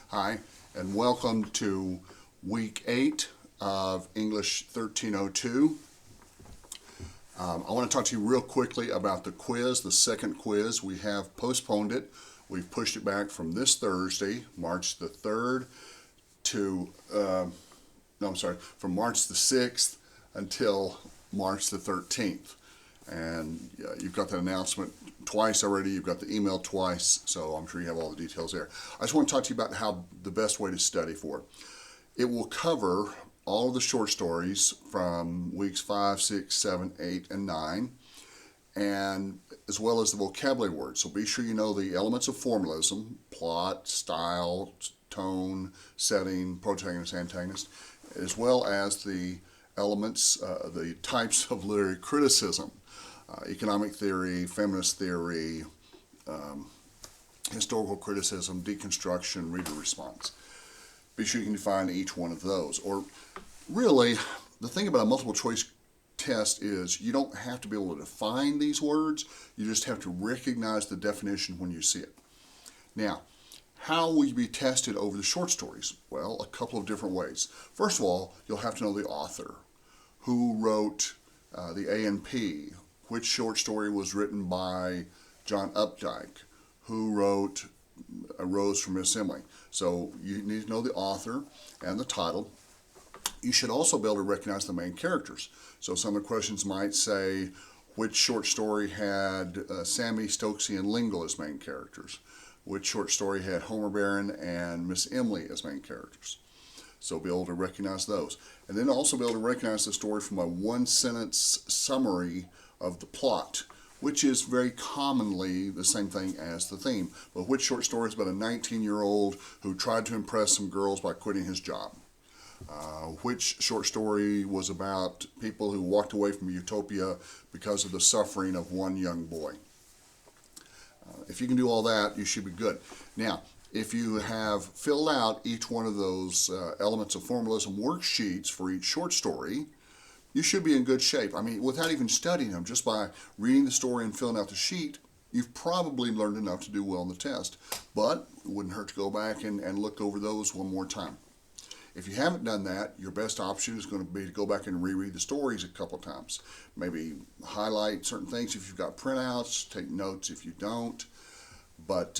Hi, and welcome to week 8 of English 1302. I want to talk to you real quickly about the quiz, the second quiz. We have postponed it. We've pushed it back from this Thursday, March the 3rd, from March the 6th until March the 13th. And you've got that announcement twice already. You've got the email twice, so I'm sure you have all the details there. I just want to talk to you about how the best way to study for it. It will cover all of the short stories from weeks 5, 6, 7, 8, and 9, and as well as the vocabulary words. So be sure you know the elements of formalism: plot, style, tone, setting, protagonist, antagonist, as well as the elements, the types of literary criticism: economic theory, feminist theory, historical criticism, deconstruction, reader response. Be sure you can define each one of those. Or really, the thing about a multiple choice test is you don't have to be able to define these words, you just have to recognize the definition when you see it. Now, how will you be tested over the short stories? Well, a couple of different ways. First of all, you'll have to know the author. Who wrote the A&P? Which short story was written by John Updike? Who wrote A Rose for Miss Emily? So you need to know the author and the title. You should also be able to recognize the main characters. So some of the questions might say, which short story had Sammy, Stokesy, and Engl as main characters? Which short story had Homer Baron and Miss Emily as main characters? So be able to recognize those. And then also be able to recognize the story from a one-sentence summary of the plot, which is very commonly the same thing as the theme. But which short story is about a 19-year-old who tried to impress some girls by quitting his job? Which short story was about people who walked away from utopia because of the suffering of one young boy? If you can do all that, you should be good. Now, if you have filled out each one of those elements of formalism worksheets for each short story, you should be in good shape. I mean, without even studying them, just by reading the story and filling out the sheet, you've probably learned enough to do well on the test. But it wouldn't hurt to go back and look over those one more time. If you haven't done that, your best option is going to be to go back and reread the stories a couple times. Maybe highlight certain things if you've got printouts, take notes if you don't, but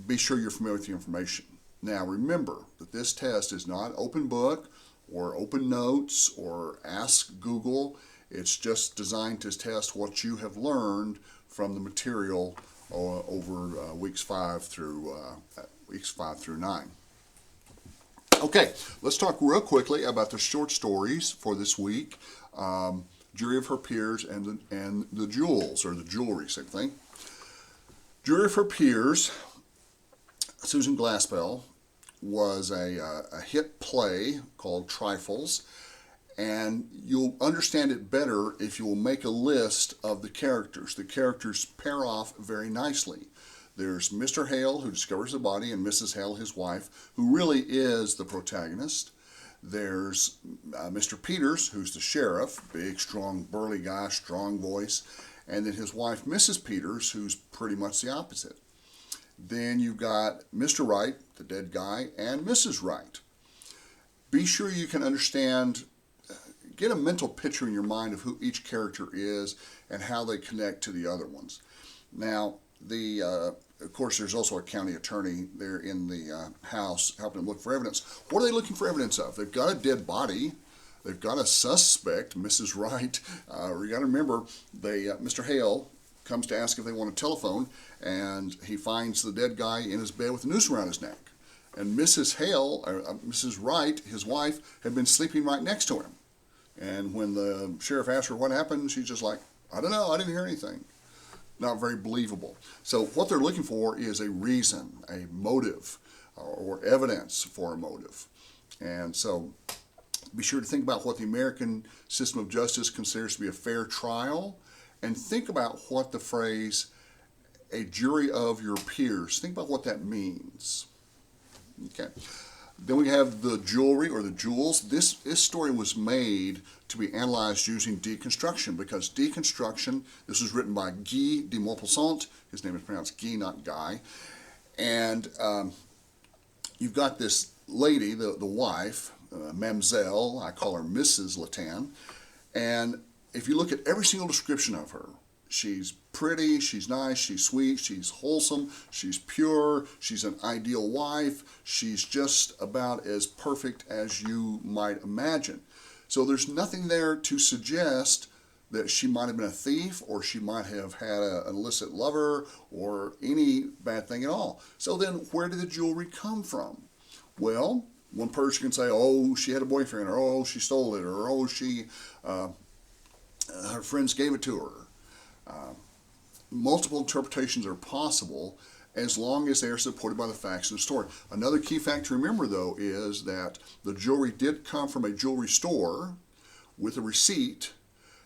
be sure you're familiar with the information. Now remember that this test is not open book or open notes or ask Google. It's just designed to test what you have learned from the material over weeks 5 through 9. Okay, let's talk real quickly about the short stories for this week. Jury of Her Peers and the Jewels, or the Jewelry, same thing. Jury of Her Peers, Susan Glaspell, was a hit play called Trifles, and you'll understand it better if you will make a list of the characters. The characters pair off very nicely. There's Mr. Hale, who discovers the body, and Mrs. Hale, his wife, who really is the protagonist. There's Mr. Peters, who's the sheriff, big, strong, burly guy, strong voice. And then his wife, Mrs. Peters, who's pretty much the opposite. Then you've got Mr. Wright, the dead guy, and Mrs. Wright. Be sure you can understand, get a mental picture in your mind of who each character is and how they connect to the other ones. Now, of course, there's also a county attorney there in the house helping them look for evidence. What are they looking for evidence of? They've got a dead body. They've got a suspect, Mrs. Wright. You got to remember, Mr. Hale comes to ask if they want a telephone, and he finds the dead guy in his bed with a noose around his neck. And Mrs. Wright, his wife, had been sleeping right next to him. And when the sheriff asked her what happened, she's just like, I don't know, I didn't hear anything. Not very believable. So what they're looking for is a reason, a motive, or evidence for a motive. And so be sure to think about what the American system of justice considers to be a fair trial, and think about what the phrase, a jury of your peers, think about what that means. Okay. Then we have the jewelry, or the jewels. This story was made to be analyzed using deconstruction, because deconstruction, this was written by Guy de Maupassant. His name is pronounced Guy, not Guy. And you've got this lady, the wife, Mamselle, I call her Mrs. Latan, and if you look at every single description of her, she's pretty, she's nice, she's sweet, she's wholesome, she's pure, she's an ideal wife, she's just about as perfect as you might imagine. So there's nothing there to suggest that she might have been a thief or she might have had an illicit lover or any bad thing at all. So then where did the jewelry come from? Well, one person can say, oh, she had a boyfriend, or oh, she stole it, or oh, her friends gave it to her. Multiple interpretations are possible as long as they are supported by the facts in the story. Another key fact to remember, though, is that the jewelry did come from a jewelry store with a receipt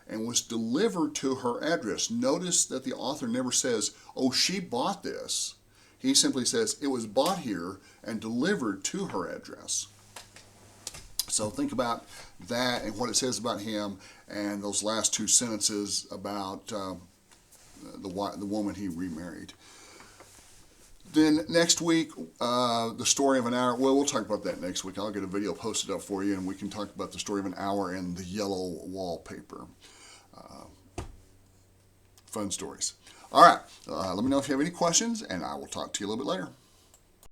and was delivered to her address. Notice that the author never says, oh, she bought this. He simply says it was bought here and delivered to her address. So think about that and what it says about him and those last two sentences about the woman he remarried. Then next week, the story of an hour. Well, we'll talk about that next week. I'll get a video posted up for you, and we can talk about the story of an hour and the yellow wallpaper. Fun stories. All right. Let me know if you have any questions, and I will talk to you a little bit later.